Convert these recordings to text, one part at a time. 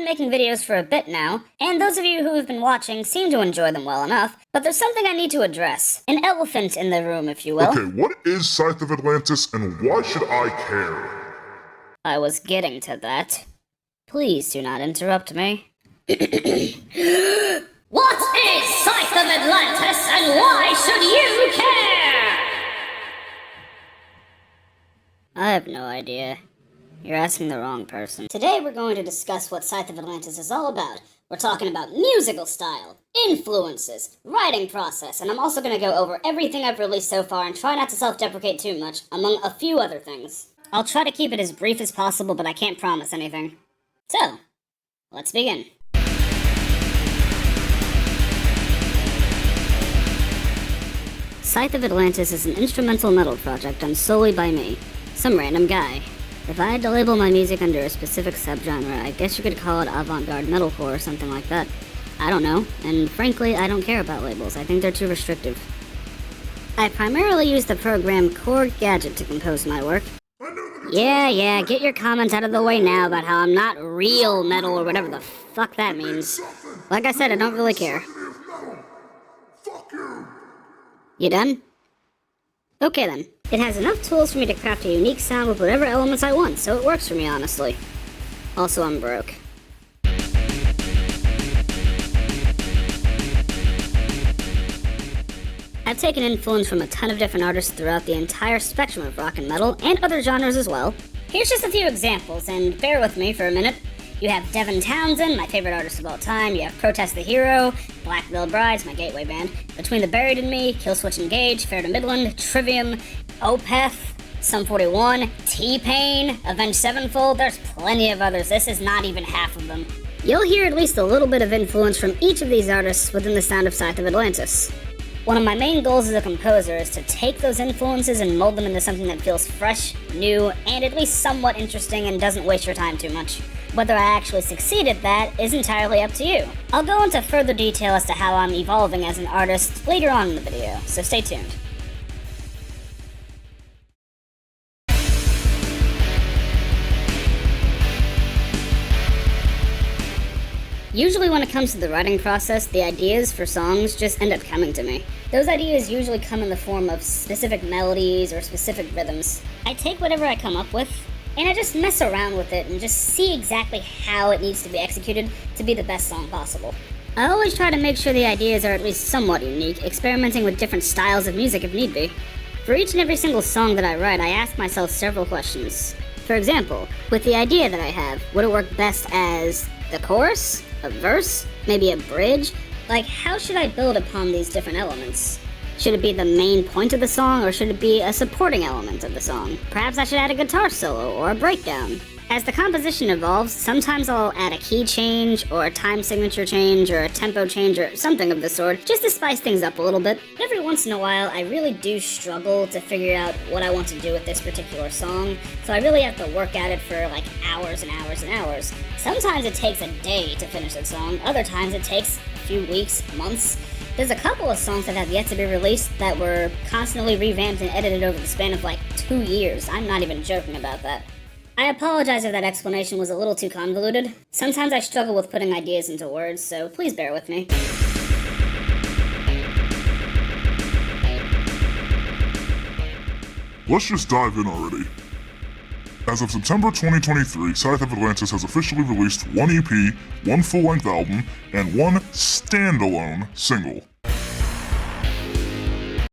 been making videos for a bit now, and those of you who have been watching seem to enjoy them well enough, but there's something I need to address. An elephant in the room, if you will. Okay, what is Scythe of Atlantis, and why should I care? I was getting to that. Please do not interrupt me. What is Scythe of Atlantis, and why should you care? I have no idea. You're asking the wrong person. Today we're going to discuss what Scythe of Atlantis is all about. We're talking about musical style, influences, writing process, and I'm also going to go over everything I've released so far and try not to self-deprecate too much, among a few other things. I'll try to keep it as brief as possible, but I can't promise anything. So, let's begin. Scythe of Atlantis is an instrumental metal project done solely by me, some random guy. If I had to label my music under a specific subgenre, I guess you could call it avant-garde metalcore or something like that. I don't know, and frankly, I don't care about labels. I think they're too restrictive. I primarily use the program Korg Gadget to compose my work. Yeah, get your comments out of the way now about how I'm not real metal or whatever the fuck that means. Like I said, I don't really care. Fuck you! You done? Okay then. It has enough tools for me to craft a unique sound with whatever elements I want, so it works for me, honestly. Also, I'm broke. I've taken influence from a ton of different artists throughout the entire spectrum of rock and metal, and other genres as well. Here's just a few examples, and bear with me for a minute. You have Devin Townsend, my favorite artist of all time. You have Protest the Hero, Black Veil Brides, my gateway band, Between the Buried and Me, Killswitch Engage, Fair to Midland, Trivium, Opeth, Sum 41, T-Pain, Avenged Sevenfold. There's plenty of others. This is not even half of them. You'll hear at least a little bit of influence from each of these artists within the sound of Scythe of Atlantis. One of my main goals as a composer is to take those influences and mold them into something that feels fresh, new, and at least somewhat interesting and doesn't waste your time too much. Whether I actually succeed at that is entirely up to you. I'll go into further detail as to how I'm evolving as an artist later on in the video, so stay tuned. Usually when it comes to the writing process, the ideas for songs just end up coming to me. Those ideas usually come in the form of specific melodies or specific rhythms. I take whatever I come up with, and I just mess around with it and just see exactly how it needs to be executed to be the best song possible. I always try to make sure the ideas are at least somewhat unique, experimenting with different styles of music if need be. For each and every single song that I write, I ask myself several questions. For example, with the idea that I have, would it work best as the chorus? A verse? Maybe a bridge? Like, how should I build upon these different elements? Should it be the main point of the song, or should it be a supporting element of the song? Perhaps I should add a guitar solo, or a breakdown. As the composition evolves, sometimes I'll add a key change, or a time signature change, or a tempo change, or something of the sort, just to spice things up a little bit. Every once in a while, I really do struggle to figure out what I want to do with this particular song, so I really have to work at it for like hours and hours and hours. Sometimes it takes a day to finish a song, other times it takes a few weeks, months. There's a couple of songs that have yet to be released that were constantly revamped and edited over the span of like 2 years. I'm not even joking about that. I apologize if that explanation was a little too convoluted. Sometimes I struggle with putting ideas into words, so please bear with me. Let's just dive in already. As of September 2023, Scythe of Atlantis has officially released one EP, one full-length album, and one standalone single.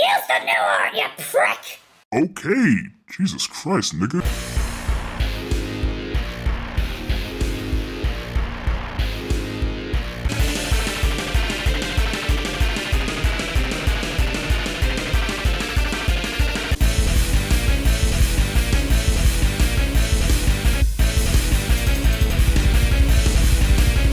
Use the new art, you prick! Okay, Jesus Christ, nigga.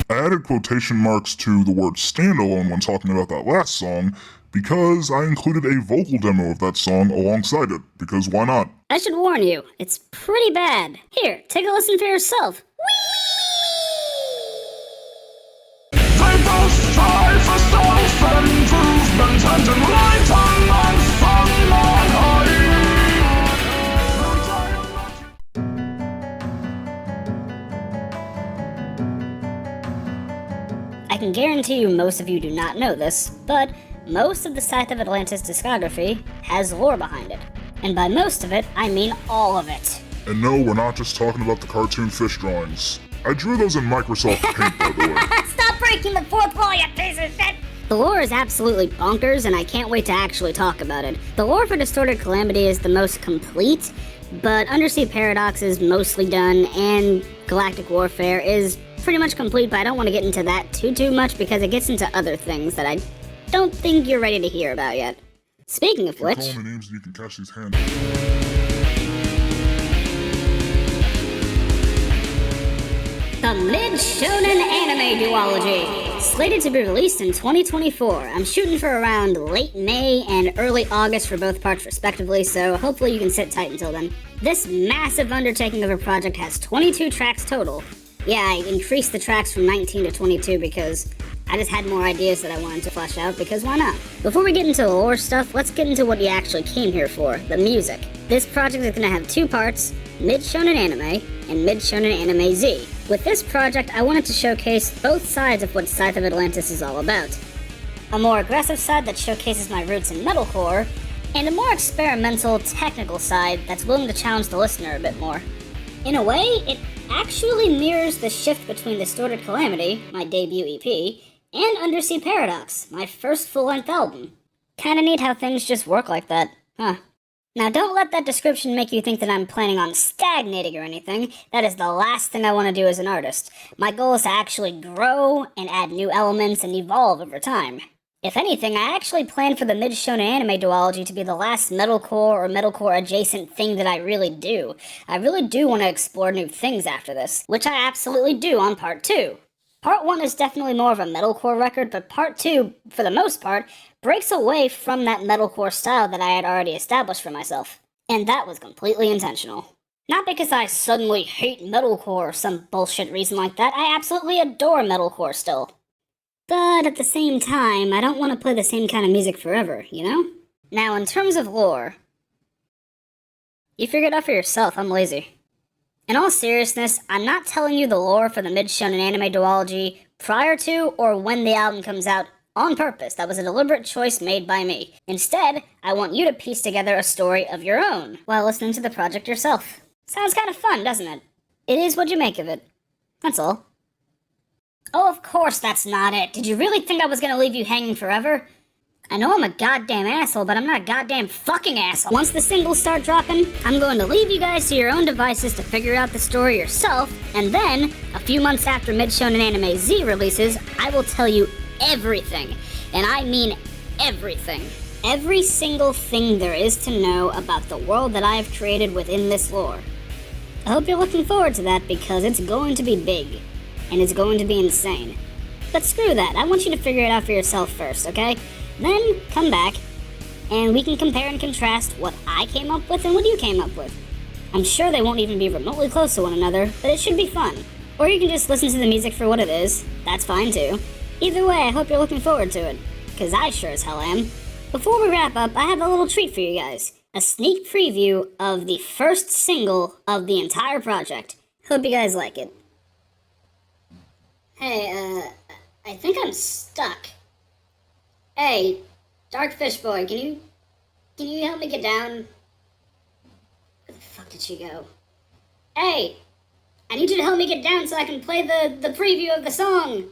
I added quotation marks to the word standalone when talking about that last song because I included a vocal demo of that song alongside it, because why not? I should warn you, it's pretty bad. Here, take a listen for yourself. They both strive for self-improvement and enlightenment from on high. can guarantee you most of you do not know this, but most of the Scythe of Atlantis discography has lore behind it. And by most of it, I mean all of it. And no, we're not just talking about the cartoon fish drawings. I drew those in Microsoft Paint, by the way. Stop breaking the fourth wall, you piece of shit! The lore is absolutely bonkers, and I can't wait to actually talk about it. The lore for Distorted Calamity is the most complete, but Undersea Paradox is mostly done, and Galactic Warfare is pretty much complete, but I don't want to get into that too much because it gets into other things that I don't think you're ready to hear about yet. Speaking of which... Call me names and you can catch these hands. The Mid-Shonen Anime Duology. Slated to be released in 2024. I'm shooting for around late May and early August for both parts respectively, so hopefully you can sit tight until then. This massive undertaking of a project has 22 tracks total. Yeah, I increased the tracks from 19 to 22 because I just had more ideas that I wanted to flesh out, because why not? Before we get into the lore stuff, let's get into what you actually came here for, the music. This project is going to have two parts, Mid-Shonen Anime and Mid-Shonen Anime Z. With this project, I wanted to showcase both sides of what Scythe of Atlantis is all about. A more aggressive side that showcases my roots in metalcore, and a more experimental, technical side that's willing to challenge the listener a bit more. In a way, it actually mirrors the shift between Distorted Calamity, my debut EP, and Undersea Paradox, my first full-length album. Kinda neat how things just work like that, huh? Now don't let that description make you think that I'm planning on stagnating or anything. That is the last thing I want to do as an artist. My goal is to actually grow and add new elements and evolve over time. If anything, I actually plan for the Mid-Shonen Anime Duology to be the last metalcore or metalcore adjacent thing that I really do. I really do want to explore new things after this, which I absolutely do on part 2. Part 1 is definitely more of a metalcore record, but part 2, for the most part, breaks away from that metalcore style that I had already established for myself. And that was completely intentional. Not because I suddenly hate metalcore or some bullshit reason like that. I absolutely adore metalcore still. But at the same time, I don't want to play the same kind of music forever, you know? Now, in terms of lore, you figured it out for yourself, I'm lazy. In all seriousness, I'm not telling you the lore for the Mid-Shonen Anime Duology prior to or when the album comes out on purpose. That was a deliberate choice made by me. Instead, I want you to piece together a story of your own while listening to the project yourself. Sounds kind of fun, doesn't it? It is what you make of it. That's all. Oh, of course that's not it. Did you really think I was gonna leave you hanging forever? I know I'm a goddamn asshole, but I'm not a goddamn fucking asshole. Once the singles start dropping, I'm going to leave you guys to your own devices to figure out the story yourself, and then, a few months after Mid-Shonen Anime Z releases, I will tell you everything. And I mean everything. Every single thing there is to know about the world that I have created within this lore. I hope you're looking forward to that because it's going to be big. And it's going to be insane. But screw that, I want you to figure it out for yourself first, okay? Then, come back, and we can compare and contrast what I came up with and what you came up with. I'm sure they won't even be remotely close to one another, but it should be fun. Or you can just listen to the music for what it is, that's fine too. Either way, I hope you're looking forward to it, because I sure as hell am. Before we wrap up, I have a little treat for you guys. A sneak preview of the first single of the entire project. Hope you guys like it. Hey, I think I'm stuck. Hey, Dark Fish Boy, can you help me get down? Where the fuck did she go? Hey, I need you to help me get down so I can play the preview of the song.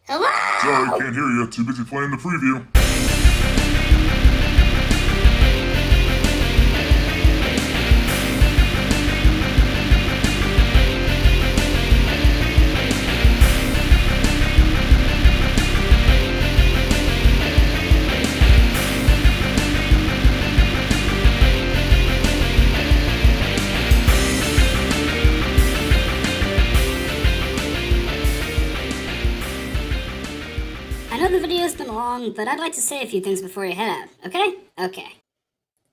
Hello? Sorry, can't hear you. Too busy playing the preview. I know the video's been long, but I'd like to say a few things before you head out, okay? Okay.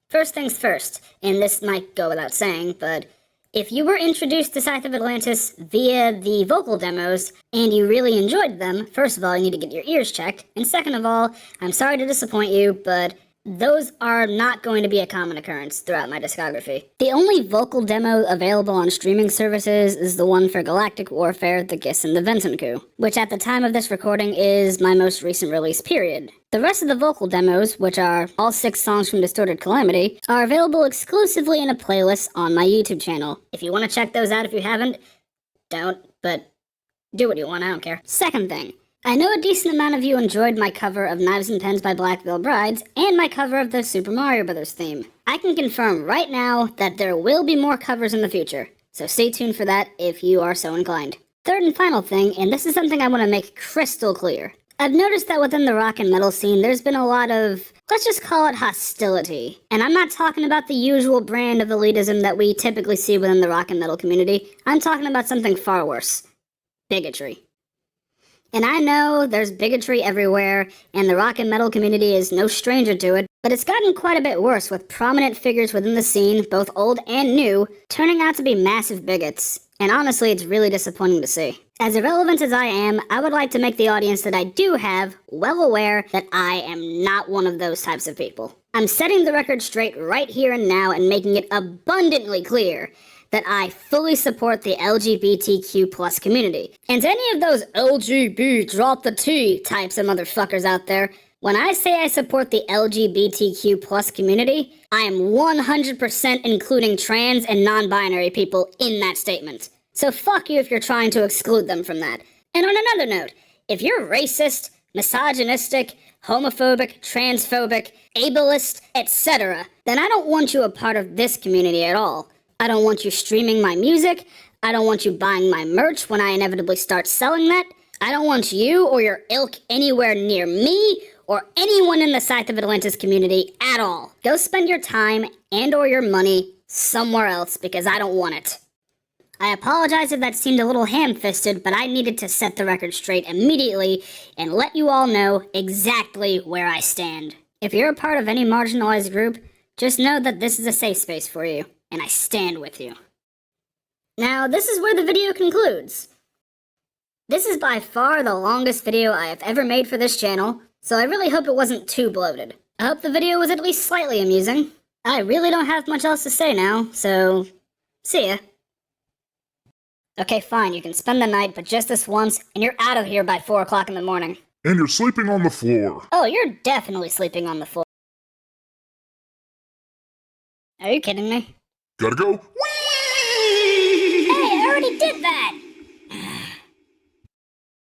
First things first, and this might go without saying, but if you were introduced to Scythe of Atlantis via the vocal demos, and you really enjoyed them, first of all, you need to get your ears checked, and second of all, I'm sorry to disappoint you, but those are not going to be a common occurrence throughout my discography. The only vocal demo available on streaming services is the one for Galactic Warfare, The Giss and the Vensenku, which at the time of this recording is my most recent release period. The rest of the vocal demos, which are all 6 songs from Distorted Calamity, are available exclusively in a playlist on my YouTube channel. If you want to check those out if you haven't, don't, but do what you want, I don't care. Second thing, I know a decent amount of you enjoyed my cover of Knives and Pens by Black Veil Brides and my cover of the Super Mario Bros. Theme. I can confirm right now that there will be more covers in the future, so stay tuned for that if you are so inclined. Third and final thing, and this is something I want to make crystal clear. I've noticed that within the rock and metal scene, there's been a lot of, let's just call it hostility. And I'm not talking about the usual brand of elitism that we typically see within the rock and metal community. I'm talking about something far worse. Bigotry. And I know there's bigotry everywhere, and the rock and metal community is no stranger to it, but it's gotten quite a bit worse with prominent figures within the scene, both old and new, turning out to be massive bigots. And honestly, it's really disappointing to see. As irrelevant as I am, I would like to make the audience that I do have well aware that I am not one of those types of people. I'm setting the record straight right here and now and making it abundantly clear that I fully support the LGBTQ+ community. And to any of those LGB drop the T types of motherfuckers out there, when I say I support the LGBTQ+ community, I am 100% including trans and non-binary people in that statement. So fuck you if you're trying to exclude them from that. And on another note, if you're racist, misogynistic, homophobic, transphobic, ableist, etc., then I don't want you a part of this community at all. I don't want you streaming my music. I don't want you buying my merch when I inevitably start selling that. I don't want you or your ilk anywhere near me or anyone in the Scythe of Atlantis community at all. Go spend your time and or your money somewhere else because I don't want it. I apologize if that seemed a little ham-fisted, but I needed to set the record straight immediately and let you all know exactly where I stand. If you're a part of any marginalized group, just know that this is a safe space for you, and I stand with you. Now, this is where the video concludes. This is by far the longest video I have ever made for this channel, so I really hope it wasn't too bloated. I hope the video was at least slightly amusing. I really don't have much else to say now, so see ya. Okay, fine, you can spend the night, but just this once, and you're out of here by 4 o'clock in the morning. And you're sleeping on the floor. Oh, you're definitely sleeping on the floor. Are you kidding me? Gotta go. Hey, I already did that!